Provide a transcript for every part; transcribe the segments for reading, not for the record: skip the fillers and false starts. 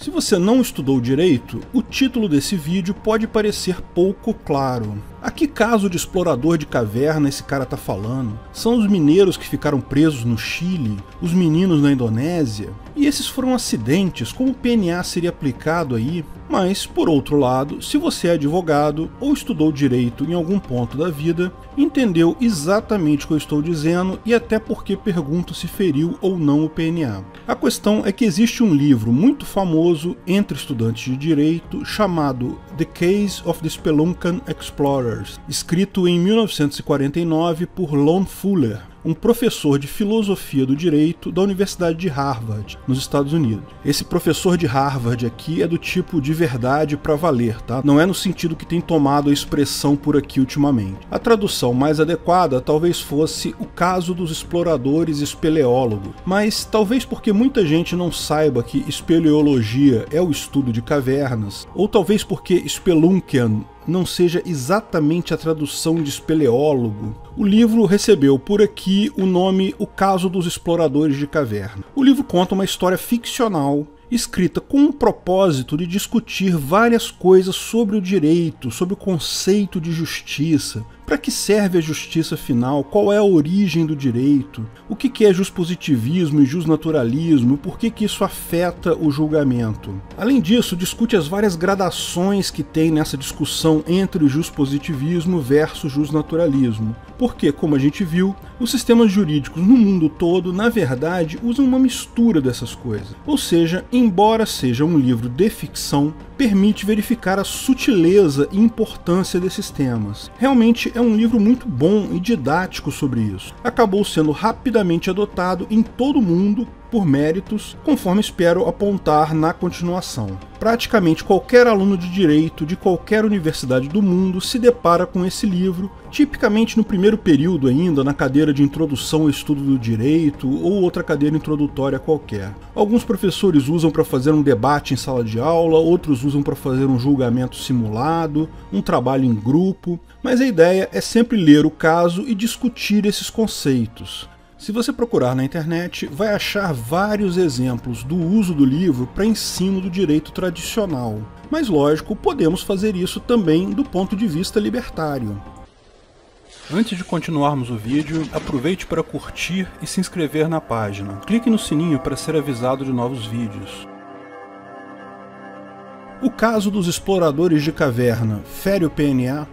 Se você não estudou direito, o título desse vídeo pode parecer pouco claro. A que caso de explorador de caverna esse cara tá falando? São os mineiros que ficaram presos no Chile? Os meninos na Indonésia? E esses foram acidentes? Como o PNA seria aplicado aí? Mas, por outro lado, se você é advogado ou estudou direito em algum ponto da vida, entendeu exatamente o que eu estou dizendo e até porque pergunto se feriu ou não o PNA. A questão é que existe um livro muito famoso entre estudantes de direito chamado The Case of the Speluncan Explorers, escrito em 1949 por Lon Fuller, um professor de filosofia do direito da Universidade de Harvard, nos Estados Unidos. Esse professor de Harvard aqui é do tipo de verdade pra valer, tá? Não é no sentido que tem tomado a expressão por aqui ultimamente. A tradução mais adequada talvez fosse o caso dos exploradores espeleólogos, mas talvez porque muita gente não saiba que espeleologia é o estudo de cavernas, ou talvez porque spelunkian não seja exatamente a tradução de espeleólogo, o livro recebeu por aqui o nome O Caso dos Exploradores de Caverna. O livro conta uma história ficcional, escrita com o propósito de discutir várias coisas sobre o direito, sobre o conceito de justiça, para que serve a justiça final, qual é a origem do direito, o que é juspositivismo e jusnaturalismo, por que isso afeta o julgamento. Além disso, discute as várias gradações que tem nessa discussão entre o juspositivismo versus jusnaturalismo, porque, como a gente viu, os sistemas jurídicos no mundo todo, na verdade, usam uma mistura dessas coisas. Ou seja, embora seja um livro de ficção, permite verificar a sutileza e importância desses temas. Realmente é um livro muito bom e didático sobre isso. Acabou sendo rapidamente adotado em todo o mundo por méritos, conforme espero apontar na continuação. Praticamente qualquer aluno de direito de qualquer universidade do mundo se depara com esse livro, tipicamente no primeiro período ainda, na cadeira de introdução ao estudo do direito ou outra cadeira introdutória qualquer. Alguns professores usam para fazer um debate em sala de aula, outros usam para fazer um julgamento simulado, um trabalho em grupo, mas a ideia é sempre ler o caso e discutir esses conceitos. Se você procurar na internet, vai achar vários exemplos do uso do livro para ensino do direito tradicional. Mas lógico, podemos fazer isso também do ponto de vista libertário. Antes de continuarmos o vídeo, aproveite para curtir e se inscrever na página. Clique no sininho para ser avisado de novos vídeos. O caso dos exploradores de caverna fere o PNA?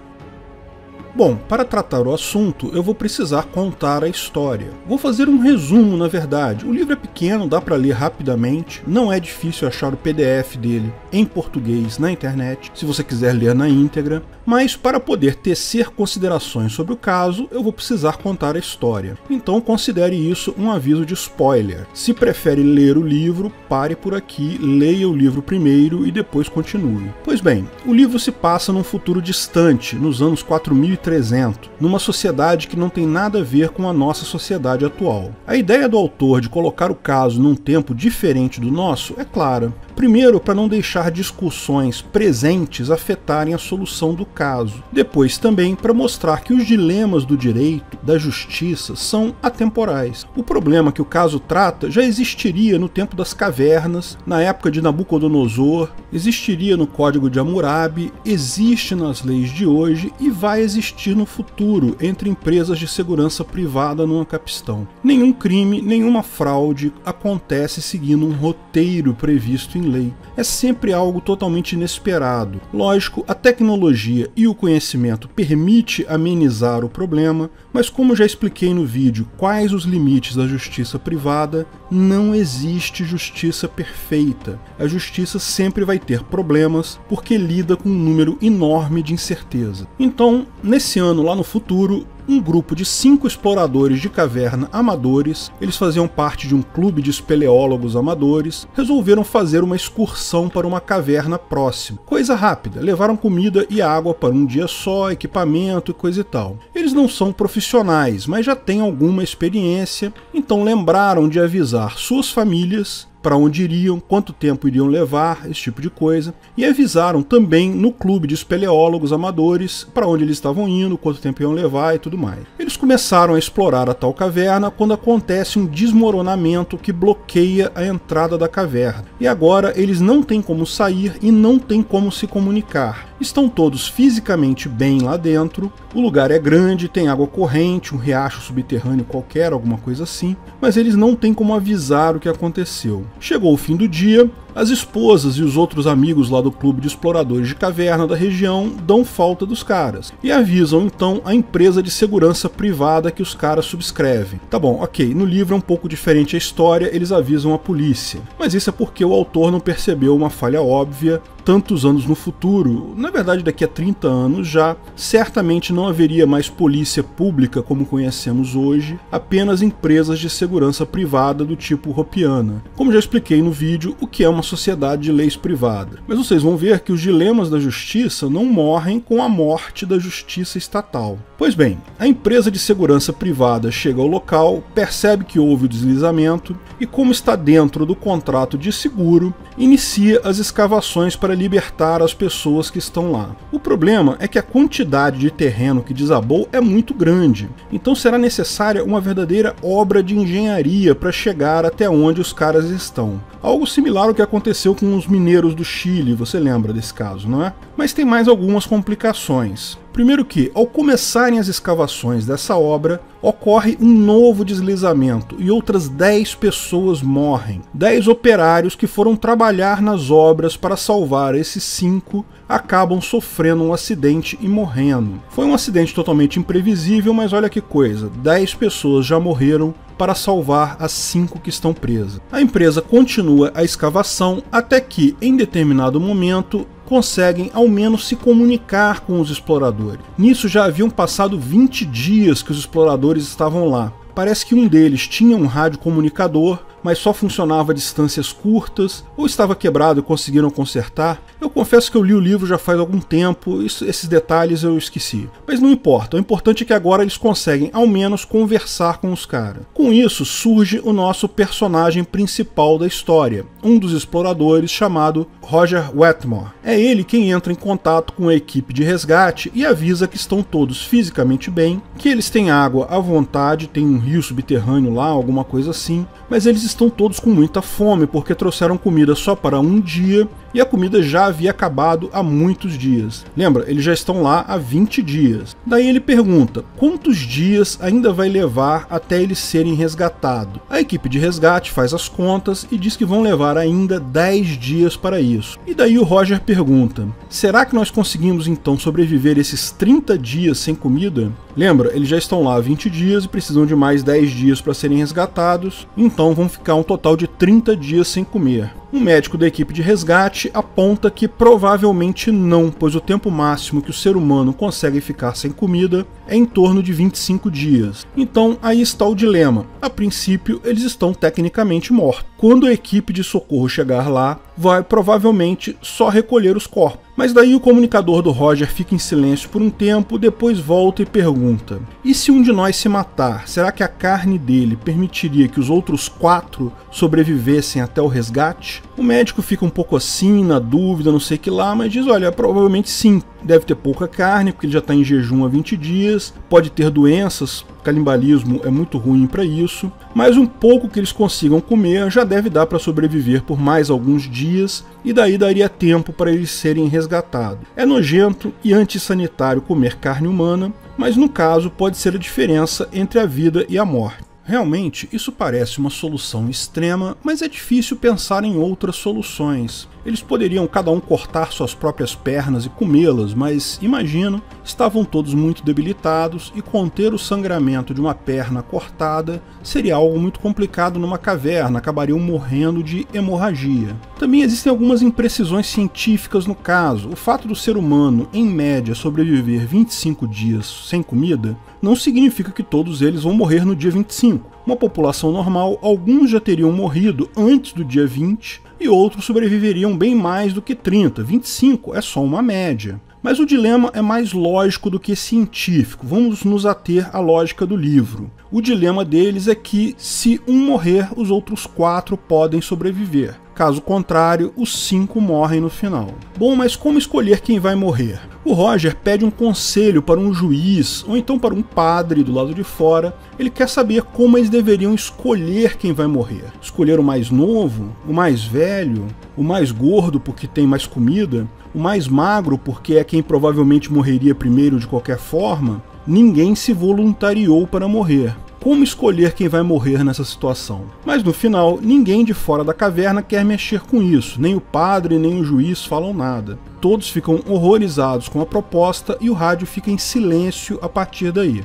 Bom, para tratar o assunto, eu vou precisar contar a história. Vou fazer um resumo, na verdade. O livro é pequeno, dá para ler rapidamente, não é difícil achar o PDF dele em português na internet, se você quiser ler na íntegra, mas para poder tecer considerações sobre o caso, eu vou precisar contar a história. Então considere isso um aviso de spoiler. Se prefere ler o livro, pare por aqui, leia o livro primeiro e depois continue. Pois bem, o livro se passa num futuro distante, nos anos 4300, numa sociedade que não tem nada a ver com a nossa sociedade atual. A ideia do autor de colocar o caso num tempo diferente do nosso é clara. Primeiro, para não deixar discussões presentes afetarem a solução do caso. Depois também para mostrar que os dilemas do direito, da justiça, são atemporais. O problema que o caso trata já existiria no tempo das cavernas, na época de Nabucodonosor, existiria no Código de Hammurabi, existe nas leis de hoje e vai existir no futuro entre empresas de segurança privada no Ancapistan. Nenhum crime, nenhuma fraude acontece seguindo um roteiro previsto em lei. É sempre algo totalmente inesperado. Lógico, a tecnologia e o conhecimento permite amenizar o problema, mas como já expliquei no vídeo quais os limites da justiça privada, não existe justiça perfeita. A justiça sempre vai ter problemas porque lida com um número enorme de incerteza. Então, nesse ano lá no futuro, um grupo de 5 exploradores de caverna amadores, eles faziam parte de um clube de espeleólogos amadores, resolveram fazer uma excursão para uma caverna próxima. Coisa rápida, levaram comida e água para um dia só, equipamento e coisa e tal. Eles não são profissionais, mas já têm alguma experiência, então lembraram de avisar suas famílias para onde iriam, quanto tempo iriam levar, esse tipo de coisa, e avisaram também no clube de espeleólogos amadores para onde eles estavam indo, quanto tempo iam levar e tudo mais. Eles começaram a explorar a tal caverna quando acontece um desmoronamento que bloqueia a entrada da caverna. E agora eles não têm como sair e não têm como se comunicar. Estão todos fisicamente bem lá dentro, o lugar é grande, tem água corrente, um riacho subterrâneo qualquer, alguma coisa assim, mas eles não têm como avisar o que aconteceu. Chegou o fim do dia, as esposas e os outros amigos lá do clube de exploradores de caverna da região dão falta dos caras e avisam então a empresa de segurança privada que os caras subscrevem. Tá bom, ok, no livro é um pouco diferente a história, eles avisam a polícia, mas isso é porque o autor não percebeu uma falha óbvia. Tantos anos no futuro, na verdade daqui a 30 anos já, certamente não haveria mais polícia pública como conhecemos hoje, apenas empresas de segurança privada do tipo Hopiana. Como já expliquei no vídeo, o que é uma sociedade de leis privadas. Mas vocês vão ver que os dilemas da justiça não morrem com a morte da justiça estatal. Pois bem, a empresa de segurança privada chega ao local, percebe que houve o deslizamento e, como está dentro do contrato de seguro, inicia as escavações para libertar as pessoas que estão lá. O problema é que a quantidade de terreno que desabou é muito grande, então será necessária uma verdadeira obra de engenharia para chegar até onde os caras estão. Algo similar ao que aconteceu com os mineiros do Chile, você lembra desse caso, não é? Mas tem mais algumas complicações. Primeiro que, ao começarem as escavações dessa obra, ocorre um novo deslizamento e outras 10 pessoas morrem. 10 operários que foram trabalhar nas obras para salvar esses 5 acabam sofrendo um acidente e morrendo. Foi um acidente totalmente imprevisível, mas olha que coisa, 10 pessoas já morreram para salvar as 5 que estão presas. A empresa continua a escavação até que, em determinado momento, conseguem ao menos se comunicar com os exploradores. Nisso já haviam passado 20 dias que os exploradores estavam lá. Parece que um deles tinha um radiocomunicador, mas só funcionava a distâncias curtas, ou estava quebrado e conseguiram consertar. Eu confesso que eu li o livro já faz algum tempo, esses detalhes eu esqueci. Mas não importa, o importante é que agora eles conseguem ao menos conversar com os caras. Com isso surge o nosso personagem principal da história, um dos exploradores chamado Roger Wetmore. É ele quem entra em contato com a equipe de resgate e avisa que estão todos fisicamente bem, que eles têm água à vontade, tem um rio subterrâneo lá, alguma coisa assim, mas eles estão todos com muita fome porque trouxeram comida só para um dia e a comida já havia acabado há muitos dias. Lembra, eles já estão lá há 20 dias. Daí ele pergunta, quantos dias ainda vai levar até eles serem resgatados? A equipe de resgate faz as contas e diz que vão levar ainda 10 dias para isso. E daí o Roger pergunta, será que nós conseguimos então sobreviver esses 30 dias sem comida? Lembra, eles já estão lá há 20 dias e precisam de mais 10 dias para serem resgatados, então vão ficar um total de 30 dias sem comer. Um médico da equipe de resgate aponta que provavelmente não, pois o tempo máximo que o ser humano consegue ficar sem comida é em torno de 25 dias. Então aí está o dilema. A princípio eles estão tecnicamente mortos. Quando a equipe de socorro chegar lá, vai provavelmente só recolher os corpos. Mas daí o comunicador do Roger fica em silêncio por um tempo, depois volta e pergunta, e se um de nós se matar, será que a carne dele permitiria que os outros 4 sobrevivessem até o resgate? O médico fica um pouco assim, na dúvida, não sei o que lá, mas diz, olha, provavelmente sim, deve ter pouca carne, porque ele já está em jejum há 20 dias, pode ter doenças, canibalismo é muito ruim para isso, mas um pouco que eles consigam comer já deve dar para sobreviver por mais alguns dias, e daí daria tempo para eles serem resgatados. É nojento e antissanitário comer carne humana, mas no caso pode ser a diferença entre a vida e a morte. Realmente, isso parece uma solução extrema, mas é difícil pensar em outras soluções. Eles poderiam cada um cortar suas próprias pernas e comê-las, mas, imagino, estavam todos muito debilitados e conter o sangramento de uma perna cortada seria algo muito complicado numa caverna, acabariam morrendo de hemorragia. Também existem algumas imprecisões científicas no caso. O fato do ser humano, em média, sobreviver 25 dias sem comida não significa que todos eles vão morrer no dia 25. Uma população normal, alguns já teriam morrido antes do dia 20 e outros sobreviveriam bem mais do que 30. 25 é só uma média. Mas o dilema é mais lógico do que científico. Vamos nos ater à lógica do livro. O dilema deles é que, se um morrer, os outros 4 podem sobreviver. Caso contrário, os 5 morrem no final. Bom, mas como escolher quem vai morrer? O Roger pede um conselho para um juiz, ou então para um padre do lado de fora. Ele quer saber como eles deveriam escolher quem vai morrer. Escolher o mais novo, o mais velho, o mais gordo porque tem mais comida, o mais magro porque é quem provavelmente morreria primeiro de qualquer forma. Ninguém se voluntariou para morrer. Como escolher quem vai morrer nessa situação? Mas no final, ninguém de fora da caverna quer mexer com isso, nem o padre nem o juiz falam nada. Todos ficam horrorizados com a proposta e o rádio fica em silêncio a partir daí.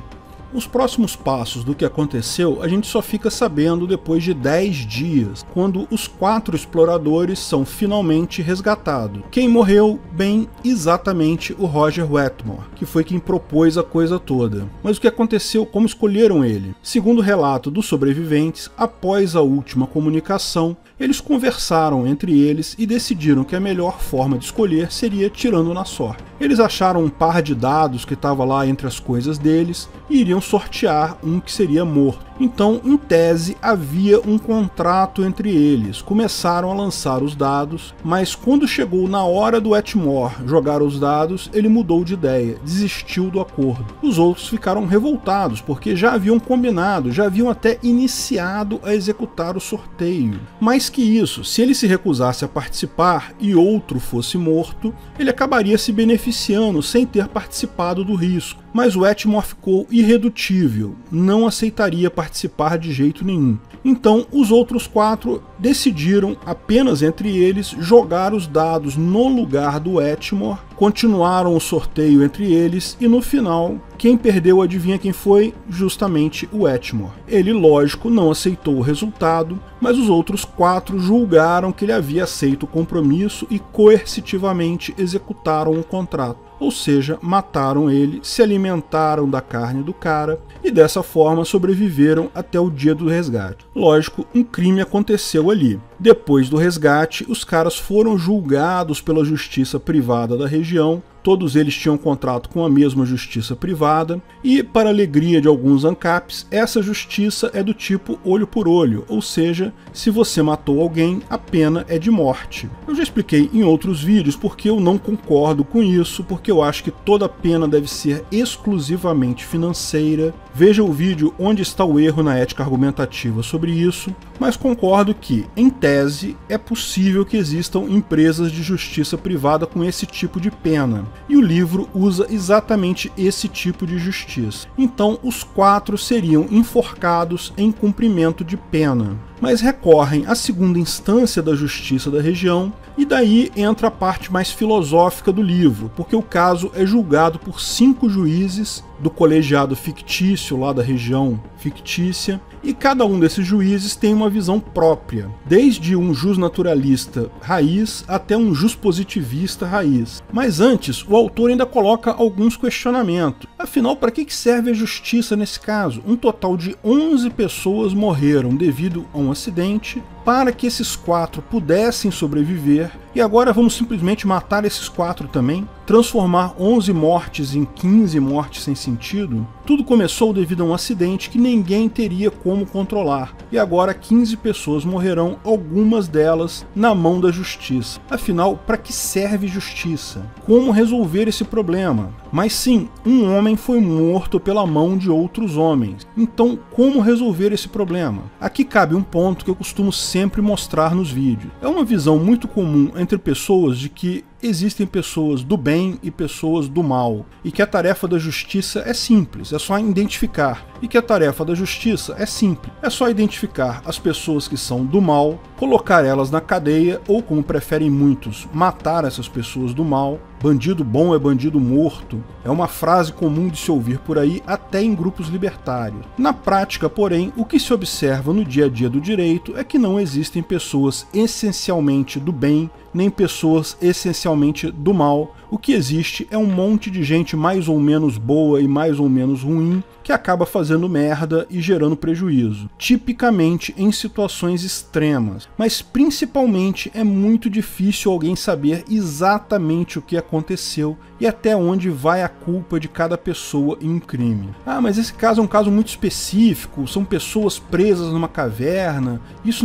Os próximos passos do que aconteceu a gente só fica sabendo depois de 10 dias, quando os 4 exploradores são finalmente resgatados. Quem morreu? Bem, exatamente o Roger Wetmore, que foi quem propôs a coisa toda. Mas o que aconteceu? Como escolheram ele? Segundo o relato dos sobreviventes, após a última comunicação, eles conversaram entre eles e decidiram que a melhor forma de escolher seria tirando na sorte. Eles acharam um par de dados que estava lá entre as coisas deles e iriam sortear um que seria morto. Então, em tese, havia um contrato entre eles. Começaram a lançar os dados, mas quando chegou na hora do Wetmore jogar os dados, ele mudou de ideia, desistiu do acordo. Os outros ficaram revoltados, porque já haviam combinado, já haviam até iniciado a executar o sorteio. Mais que isso, se ele se recusasse a participar e outro fosse morto, ele acabaria se beneficiando sem ter participado do risco. Mas o Wetmore ficou irredutível, não aceitaria participar de jeito nenhum. Então os outros 4 decidiram, apenas entre eles, jogar os dados no lugar do Wetmore, continuaram o sorteio entre eles e no final, quem perdeu, adivinha quem foi? Justamente o Wetmore. Ele, lógico, não aceitou o resultado, mas os outros 4 julgaram que ele havia aceito o compromisso e coercitivamente executaram o contrato. Ou seja, mataram ele, se alimentaram da carne do cara e dessa forma sobreviveram até o dia do resgate. Lógico, um crime aconteceu ali. Depois do resgate, os caras foram julgados pela justiça privada da região. Todos eles tinham contrato com a mesma justiça privada e, para a alegria de alguns ANCAPs, essa justiça é do tipo olho por olho, ou seja, se você matou alguém, a pena é de morte. Eu já expliquei em outros vídeos porque eu não concordo com isso, porque eu acho que toda pena deve ser exclusivamente financeira. Veja o vídeo onde está o erro na ética argumentativa sobre isso, mas concordo que, em tese, é possível que existam empresas de justiça privada com esse tipo de pena. E o livro usa exatamente esse tipo de justiça. Então, os 4 seriam enforcados em cumprimento de pena, mas recorrem à segunda instância da justiça da região, e daí entra a parte mais filosófica do livro, porque o caso é julgado por 5 juízes do colegiado fictício lá da região fictícia, e cada um desses juízes tem uma visão própria, desde um jusnaturalista raiz até um juspositivista raiz. Mas antes, o autor ainda coloca alguns questionamentos. Afinal, para que serve a justiça nesse caso? Um total de 11 pessoas morreram devido a um acidente, para que esses 4 pudessem sobreviver, e agora vamos simplesmente matar esses 4 também? Transformar 11 mortes em 15 mortes sem sentido? Tudo começou devido a um acidente que ninguém teria como controlar, e agora 15 pessoas morrerão, algumas delas na mão da justiça. Afinal, para que serve justiça? Como resolver esse problema? Mas sim, um homem foi morto pela mão de outros homens. Então, como resolver esse problema? Aqui cabe um ponto que eu costumo sempre mostrar nos vídeos. É uma visão muito comum entre pessoas de que existem pessoas do bem e pessoas do mal, e que a tarefa da justiça é simples, é só identificar. E que a tarefa da justiça é simples, é só identificar as pessoas que são do mal, colocar elas na cadeia, ou como preferem muitos, matar essas pessoas do mal. Bandido bom é bandido morto, é uma frase comum de se ouvir por aí, até em grupos libertários. Na prática, porém, o que se observa no dia a dia do direito é que não existem pessoas essencialmente do bem, nem pessoas essencialmente essencialmente do mal. O que existe é um monte de gente mais ou menos boa e mais ou menos ruim que acaba fazendo merda e gerando prejuízo, tipicamente em situações extremas, mas principalmente é muito difícil alguém saber exatamente o que aconteceu e até onde vai a culpa de cada pessoa em um crime. Ah, mas esse caso é um caso muito específico, são pessoas presas numa caverna, isso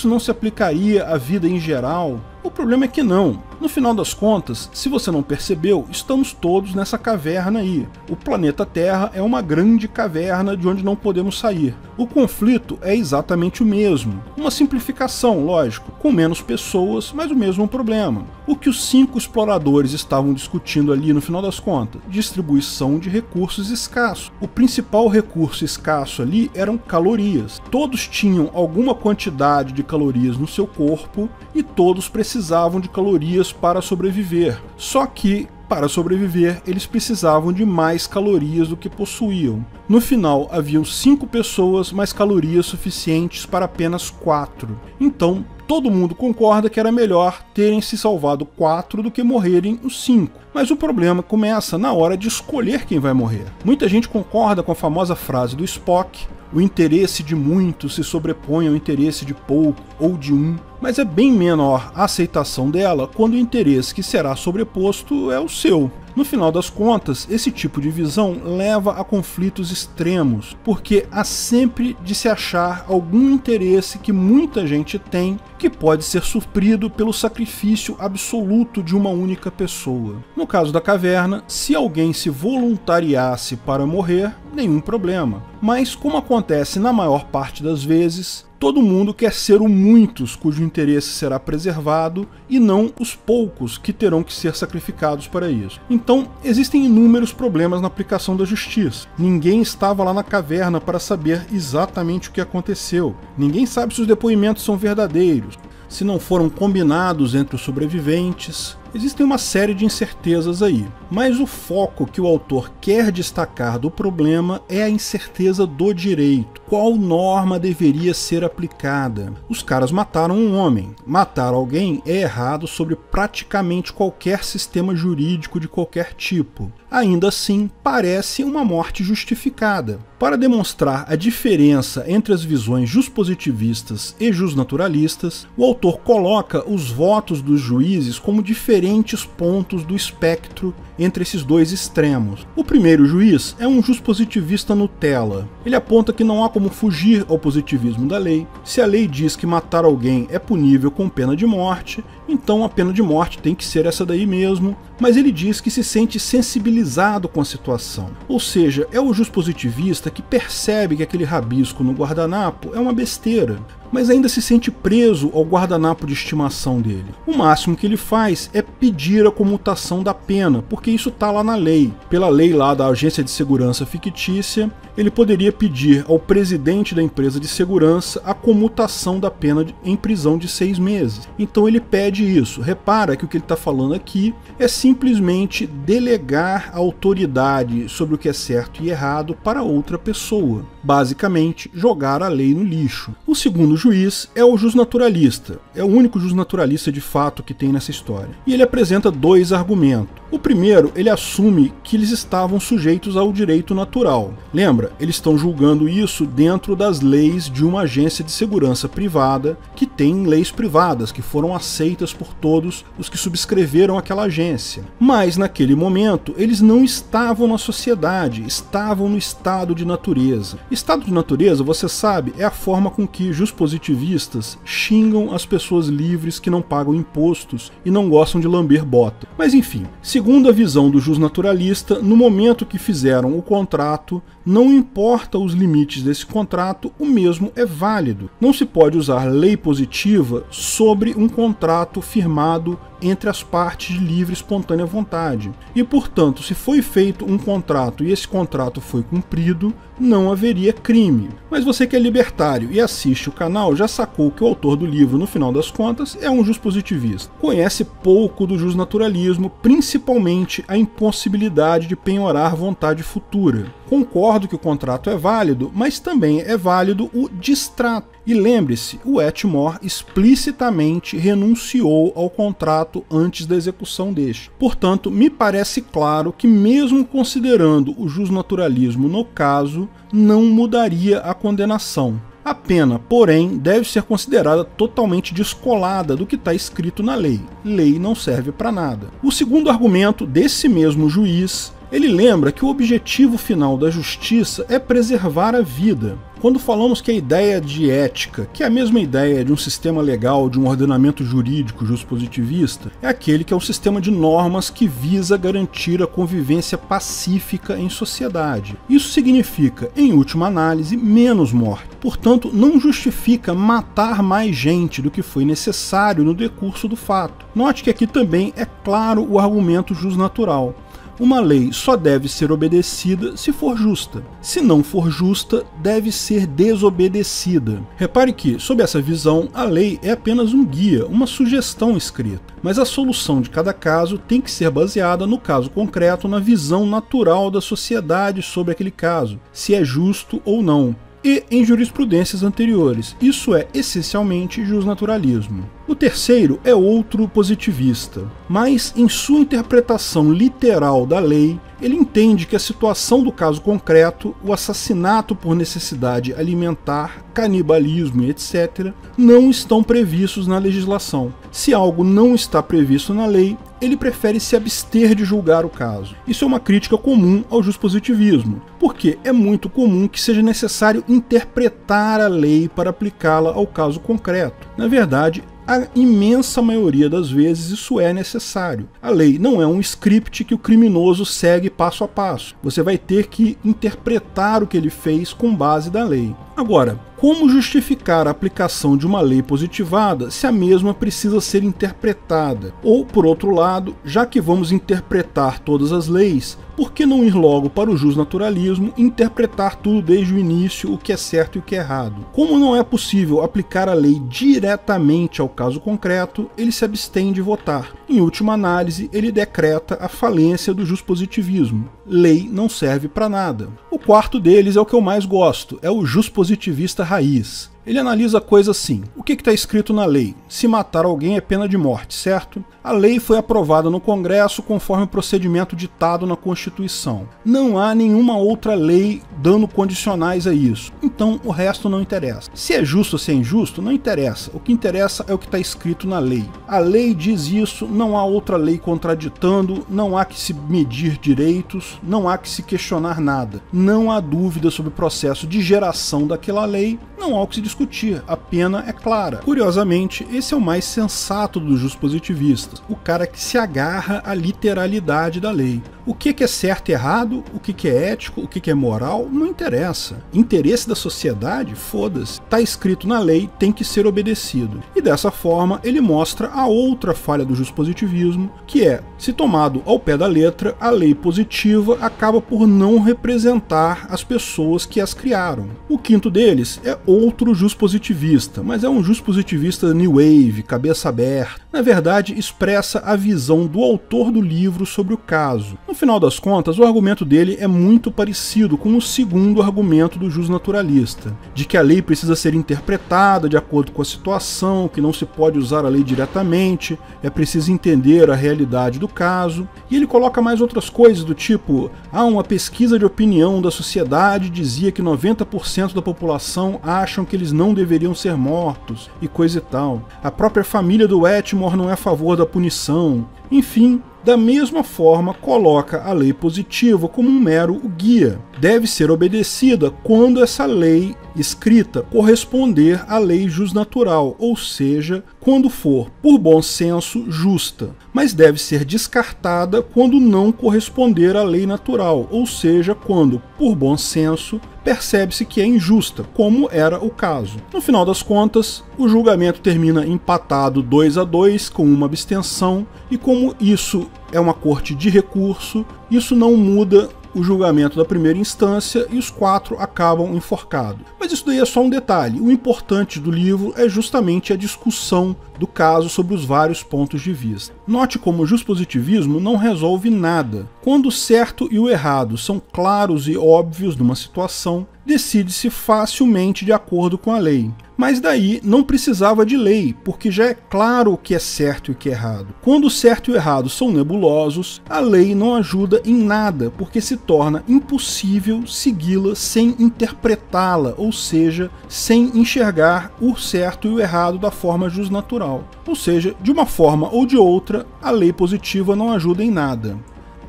não se aplicaria à vida em geral. O problema é que não. No final das contas, se você não percebeu, estamos todos nessa caverna aí. O planeta Terra é uma grande caverna de onde não podemos sair. O conflito é exatamente o mesmo. Uma simplificação, lógico, com menos pessoas, mas o mesmo problema. O que os 5 exploradores estavam discutindo ali no final das contas? Distribuição de recursos escassos. O principal recurso escasso ali eram calorias. Todos tinham alguma quantidade de calorias no seu corpo e todos precisavam de calorias para sobreviver. Só que, para sobreviver, eles precisavam de mais calorias do que possuíam. No final, haviam 5 pessoas, mas calorias suficientes para apenas 4. Então, todo mundo concorda que era melhor terem se salvado 4 do que morrerem os 5. Mas o problema começa na hora de escolher quem vai morrer. Muita gente concorda com a famosa frase do Spock: o interesse de muitos se sobrepõe ao interesse de pouco ou de um, mas é bem menor a aceitação dela quando o interesse que será sobreposto é o seu. No final das contas, esse tipo de visão leva a conflitos extremos, porque há sempre de se achar algum interesse que muita gente tem que pode ser suprido pelo sacrifício absoluto de uma única pessoa. No caso da caverna, se alguém se voluntariasse para morrer, nenhum problema. Mas, como acontece na maior parte das vezes, todo mundo quer ser o muitos cujo interesse será preservado e não os poucos que terão que ser sacrificados para isso. Então, existem inúmeros problemas na aplicação da justiça. Ninguém estava lá na caverna para saber exatamente o que aconteceu. Ninguém sabe se os depoimentos são verdadeiros, se não foram combinados entre os sobreviventes. Existem uma série de incertezas aí, mas o foco que o autor quer destacar do problema é a incerteza do direito. Qual norma deveria ser aplicada? Os caras mataram um homem. Matar alguém é errado sobre praticamente qualquer sistema jurídico de qualquer tipo. Ainda assim, parece uma morte justificada. Para demonstrar a diferença entre as visões juspositivistas e jusnaturalistas, o autor coloca os votos dos juízes como diferentes pontos do espectro entre esses dois extremos. O primeiro juiz é um juspositivista Nutella. Ele aponta que não há como fugir ao positivismo da lei. Se a lei diz que matar alguém é punível com pena de morte, então a pena de morte tem que ser essa daí mesmo, mas ele diz que se sente sensibilizado com a situação. Ou seja, é o juspositivista que percebe que aquele rabisco no guardanapo é uma besteira, mas ainda se sente preso ao guardanapo de estimação dele. O máximo que ele faz é pedir a comutação da pena, porque isso está lá na lei. Pela lei lá da agência de segurança fictícia, ele poderia pedir ao presidente da empresa de segurança a comutação da pena em prisão de 6 meses. Então ele pede isso. Repara que o que ele está falando aqui é simplesmente delegar a autoridade sobre o que é certo e errado para outra pessoa. Basicamente, jogar a lei no lixo. O segundo juiz é o jusnaturalista. É o único jusnaturalista de fato que tem nessa história. E ele apresenta 2 argumentos. O primeiro, ele assume que eles estavam sujeitos ao direito natural. Lembra, eles estão julgando isso dentro das leis de uma agência de segurança privada que tem leis privadas que foram aceitas por todos os que subscreveram aquela agência. Mas naquele momento, eles não estavam na sociedade, estavam no estado de natureza. Estado de natureza, você sabe, é a forma com que juspositivistas xingam as pessoas livres que não pagam impostos e não gostam de lamber bota. Mas enfim, segundo a visão do jusnaturalista, no momento que fizeram o contrato, não importa os limites desse contrato, o mesmo é válido. Não se pode usar lei positiva sobre um contrato firmado entre as partes de livre e espontânea vontade. E, portanto, se foi feito um contrato e esse contrato foi cumprido, não haveria crime. Mas você que é libertário e assiste o canal já sacou que o autor do livro, no final das contas, é um juspositivista. Conhece pouco do jusnaturalismo, principalmente a impossibilidade de penhorar vontade futura. Concordo que o contrato é válido, mas também é válido o distrato. E lembre-se, o Etmore explicitamente renunciou ao contrato fato antes da execução deste. Portanto, me parece claro que, mesmo considerando o jusnaturalismo no caso, não mudaria a condenação. A pena, porém, deve ser considerada totalmente descolada do que está escrito na lei. Lei não serve para nada. O segundo argumento desse mesmo juiz, ele lembra que o objetivo final da justiça é preservar a vida. Quando falamos que a ideia de ética, que é a mesma ideia de um sistema legal, de um ordenamento jurídico juspositivista, é aquele que é um sistema de normas que visa garantir a convivência pacífica em sociedade. Isso significa, em última análise, menos morte. Portanto, não justifica matar mais gente do que foi necessário no decurso do fato. Note que aqui também é claro o argumento jusnatural. Uma lei só deve ser obedecida se for justa. Se não for justa, deve ser desobedecida. Repare que, sob essa visão, a lei é apenas um guia, uma sugestão escrita. Mas a solução de cada caso tem que ser baseada no caso concreto, na visão natural da sociedade sobre aquele caso, se é justo ou não. E em jurisprudências anteriores. Isso é essencialmente jusnaturalismo. O terceiro é outro positivista, mas em sua interpretação literal da lei, ele entende que a situação do caso concreto, o assassinato por necessidade alimentar, canibalismo e etc., não estão previstos na legislação. Se algo não está previsto na lei, ele prefere se abster de julgar o caso. Isso é uma crítica comum ao juspositivismo, porque é muito comum que seja necessário interpretar a lei para aplicá-la ao caso concreto. Na verdade, a imensa maioria das vezes isso é necessário. A lei não é um script que o criminoso segue passo a passo. Você vai ter que interpretar o que ele fez com base da lei. Agora, como justificar a aplicação de uma lei positivada se a mesma precisa ser interpretada? Ou, por outro lado, já que vamos interpretar todas as leis, por que não ir logo para o jusnaturalismo e interpretar tudo desde o início, o que é certo e o que é errado? Como não é possível aplicar a lei diretamente ao caso concreto, ele se abstém de votar. Em última análise, ele decreta a falência do juspositivismo. Lei não serve para nada. O quarto deles é o que eu mais gosto, é o juspositivista raiz. Ele analisa a coisa assim: o que está escrito na lei? Se matar alguém é pena de morte, certo? A lei foi aprovada no Congresso conforme o procedimento ditado na Constituição. Não há nenhuma outra lei dando condicionais a isso. Então o resto não interessa. Se é justo ou se é injusto, não interessa. O que interessa é o que está escrito na lei. A lei diz isso, não há outra lei contraditando, não há que se medir direitos, não há que se questionar nada. Não há dúvida sobre o processo de geração daquela lei, não há o que se discutir, a pena é clara. Curiosamente, esse é o mais sensato dos juspositivistas, o cara que se agarra à literalidade da lei. O que é certo e errado, o que é ético, o que é moral, não interessa. Interesse da sociedade, foda-se. Tá escrito na lei, tem que ser obedecido. E dessa forma, ele mostra a outra falha do juspositivismo, que é, se tomado ao pé da letra, a lei positiva acaba por não representar as pessoas que as criaram. O quinto deles é outro juspositivista, mas é um juspositivista new wave, cabeça aberta. Na verdade, expressa a visão do autor do livro sobre o caso. No final das contas, o argumento dele é muito parecido com o segundo argumento do jusnaturalista, de que a lei precisa ser interpretada de acordo com a situação, que não se pode usar a lei diretamente, é preciso entender a realidade do caso. E ele coloca mais outras coisas do tipo: uma pesquisa de opinião da sociedade dizia que 90% da população acham que eles não deveriam ser mortos, e coisa e tal. A própria família do Wetmore não é a favor da punição. Enfim, da mesma forma, coloca a lei positiva como um mero guia. Deve ser obedecida quando essa lei escrita corresponder à lei jusnatural, ou seja, quando for, por bom senso, justa. Mas deve ser descartada quando não corresponder à lei natural, ou seja, quando, por bom senso, percebe-se que é injusta, como era o caso. No final das contas, o julgamento termina empatado 2-2, com uma abstenção, e como isso é uma corte de recurso, isso não muda o julgamento da primeira instância e os 4 acabam enforcados. Mas isso daí é só um detalhe. O importante do livro é justamente a discussão do caso sobre os vários pontos de vista. Note como o juspositivismo não resolve nada. Quando o certo e o errado são claros e óbvios numa situação, decide-se facilmente de acordo com a lei. Mas daí não precisava de lei, porque já é claro o que é certo e o que é errado. Quando o certo e o errado são nebulosos, a lei não ajuda em nada, porque se torna impossível segui-la sem interpretá-la, ou seja, sem enxergar o certo e o errado da forma jusnatural. Ou seja, de uma forma ou de outra, a lei positiva não ajuda em nada.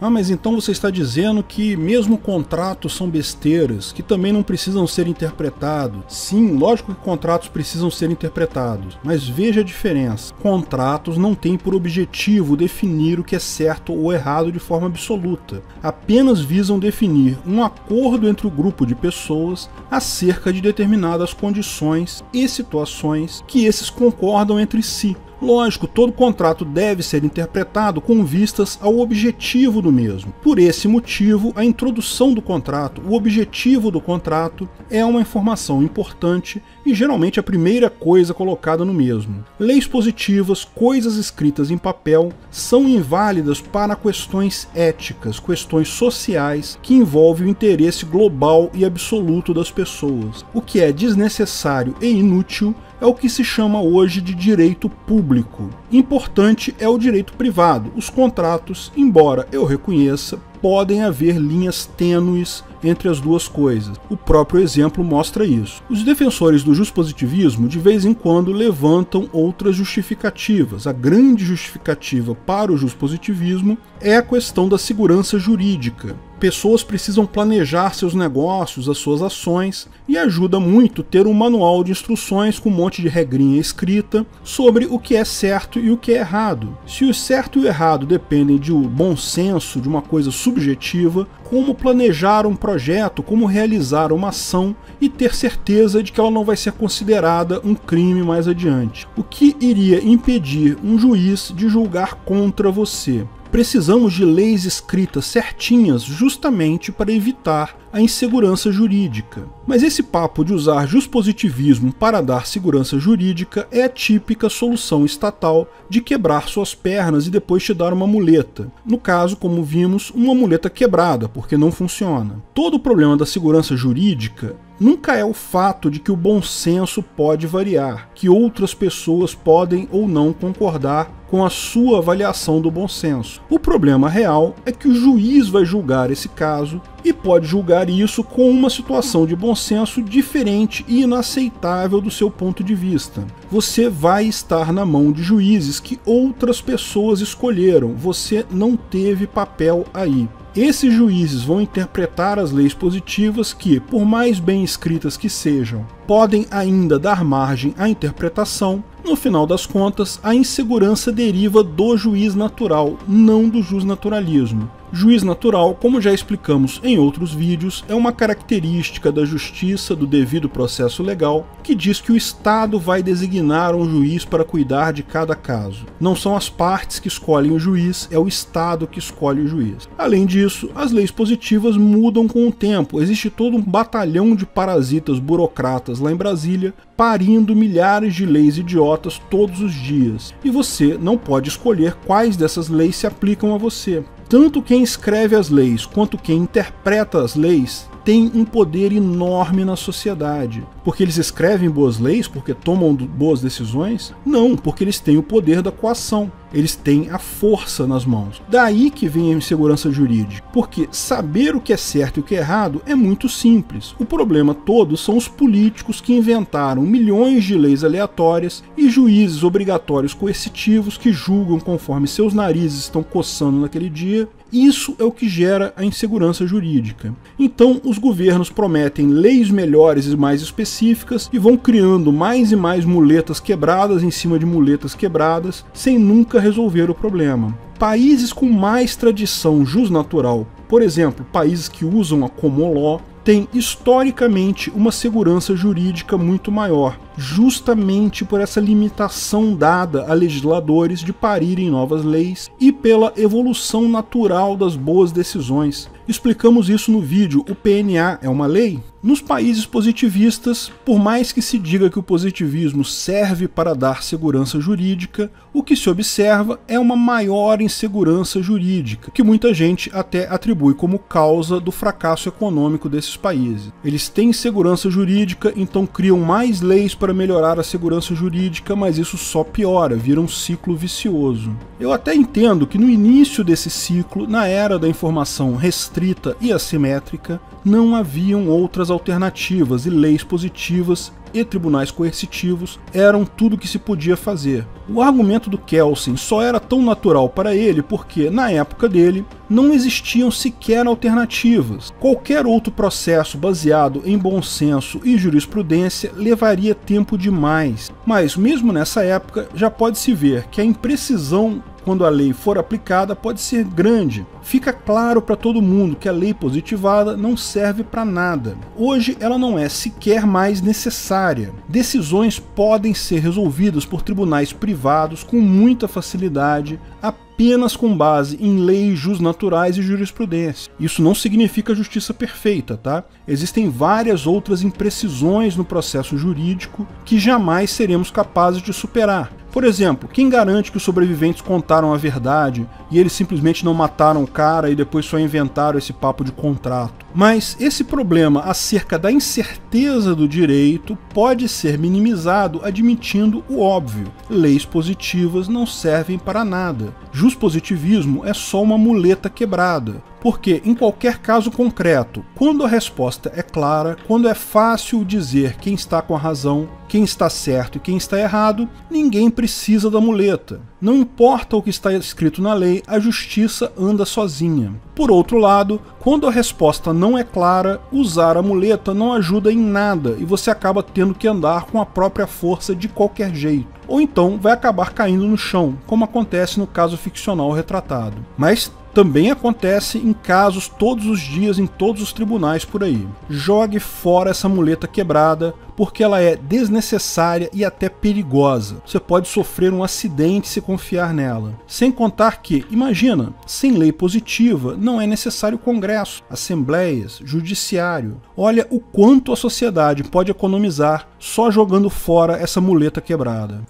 Ah, mas então você está dizendo que mesmo contratos são besteiras, que também não precisam ser interpretados. Sim, lógico que contratos precisam ser interpretados, mas veja a diferença. Contratos não têm por objetivo definir o que é certo ou errado de forma absoluta. Apenas visam definir um acordo entre o grupo de pessoas acerca de determinadas condições e situações que esses concordam entre si. Lógico, todo contrato deve ser interpretado com vistas ao objetivo do mesmo. Por esse motivo, a introdução do contrato, o objetivo do contrato, é uma informação importante e geralmente a primeira coisa colocada no mesmo. Leis positivas, coisas escritas em papel, são inválidas para questões éticas, questões sociais que envolvem o interesse global e absoluto das pessoas. O que é desnecessário e inútil é o que se chama hoje de direito público. Importante é o direito privado. Os contratos, embora eu reconheça, podem haver linhas tênues entre as duas coisas. O próprio exemplo mostra isso. Os defensores do juspositivismo de vez em quando levantam outras justificativas. A grande justificativa para o juspositivismo é a questão da segurança jurídica. Pessoas precisam planejar seus negócios, as suas ações, e ajuda muito ter um manual de instruções com um monte de regrinha escrita sobre o que é certo e o que é errado. Se o certo e o errado dependem de um bom senso, de uma coisa subjetiva, como planejar um projeto, como realizar uma ação e ter certeza de que ela não vai ser considerada um crime mais adiante. O que iria impedir um juiz de julgar contra você? Precisamos de leis escritas certinhas justamente para evitar a insegurança jurídica. Mas esse papo de usar juspositivismo para dar segurança jurídica é a típica solução estatal de quebrar suas pernas e depois te dar uma muleta. No caso, como vimos, uma muleta quebrada, porque não funciona. Todo o problema da segurança jurídica nunca é o fato de que o bom senso pode variar, que outras pessoas podem ou não concordar com a sua avaliação do bom senso. O problema real é que o juiz vai julgar esse caso e pode julgar isso com uma situação de bom senso diferente e inaceitável do seu ponto de vista. Você vai estar na mão de juízes que outras pessoas escolheram, você não teve papel aí. Esses juízes vão interpretar as leis positivas que, por mais bem escritas que sejam, podem ainda dar margem à interpretação. No final das contas, a insegurança deriva do juiz natural, não do jusnaturalismo. Juiz natural, como já explicamos em outros vídeos, é uma característica da justiça do devido processo legal que diz que o Estado vai designar um juiz para cuidar de cada caso. Não são as partes que escolhem o juiz, é o Estado que escolhe o juiz. Além disso, as leis positivas mudam com o tempo. Existe todo um batalhão de parasitas burocratas lá em Brasília parindo milhares de leis idiotas todos os dias. E você não pode escolher quais dessas leis se aplicam a você. Tanto quem escreve as leis quanto quem interpreta as leis tem um poder enorme na sociedade. Porque eles escrevem boas leis, porque tomam boas decisões? Não, porque eles têm o poder da coação. Eles têm a força nas mãos. Daí que vem a insegurança jurídica. Porque saber o que é certo e o que é errado é muito simples. O problema todo são os políticos que inventaram milhões de leis aleatórias e juízes obrigatórios coercitivos que julgam conforme seus narizes estão coçando naquele dia. Isso é o que gera a insegurança jurídica. Então, os governos prometem leis melhores e mais específicas e vão criando mais e mais muletas quebradas em cima de muletas quebradas, sem nunca resolver o problema. Países com mais tradição jusnatural, por exemplo, países que usam a common law, têm historicamente uma segurança jurídica muito maior, justamente por essa limitação dada a legisladores de parirem novas leis e pela evolução natural das boas decisões. Explicamos isso no vídeo O PNA é uma lei? Nos países positivistas, por mais que se diga que o positivismo serve para dar segurança jurídica, o que se observa é uma maior insegurança jurídica, que muita gente até atribui como causa do fracasso econômico desses países. Eles têm insegurança jurídica, então criam mais leis para melhorar a segurança jurídica, mas isso só piora, vira um ciclo vicioso. Eu até entendo que no início desse ciclo, na era da informação restrita e assimétrica, não haviam outras alternativas e leis positivas e tribunais coercitivos eram tudo que se podia fazer. O argumento do Kelsen só era tão natural para ele porque, na época dele, não existiam sequer alternativas. Qualquer outro processo baseado em bom senso e jurisprudência levaria tempo demais. Mas, mesmo nessa época, já pode-se ver que a imprecisão quando a lei for aplicada pode ser grande. Fica claro para todo mundo que a lei positivada não serve para nada. Hoje ela não é sequer mais necessária. Decisões podem ser resolvidas por tribunais privados com muita facilidade, apenas com base em leis jusnaturais e jurisprudência. Isso não significa justiça perfeita, tá? Existem várias outras imprecisões no processo jurídico que jamais seremos capazes de superar. Por exemplo, quem garante que os sobreviventes contaram a verdade e eles simplesmente não mataram o cara e depois só inventaram esse papo de contrato? Mas esse problema acerca da incerteza do direito pode ser minimizado admitindo o óbvio. Leis positivas não servem para nada. Juspositivismo é só uma muleta quebrada. Porque, em qualquer caso concreto, quando a resposta é clara, quando é fácil dizer quem está com a razão, quem está certo e quem está errado, ninguém precisa da muleta. Não importa o que está escrito na lei, a justiça anda sozinha. Por outro lado, quando a resposta não é clara, usar a muleta não ajuda em nada e você acaba tendo que andar com a própria força de qualquer jeito. Ou então vai acabar caindo no chão, como acontece no caso ficcional retratado. Mas também acontece em casos todos os dias em todos os tribunais por aí. Jogue fora essa muleta quebrada, porque ela é desnecessária e até perigosa. Você pode sofrer um acidente se confiar nela. Sem contar que, imagina, sem lei positiva não é necessário Congresso, assembleias, judiciário. Olha o quanto a sociedade pode economizar só jogando fora essa muleta quebrada.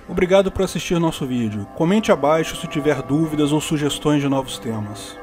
Obrigado por assistir nosso vídeo. Comente abaixo se tiver dúvidas ou sugestões de novos temas.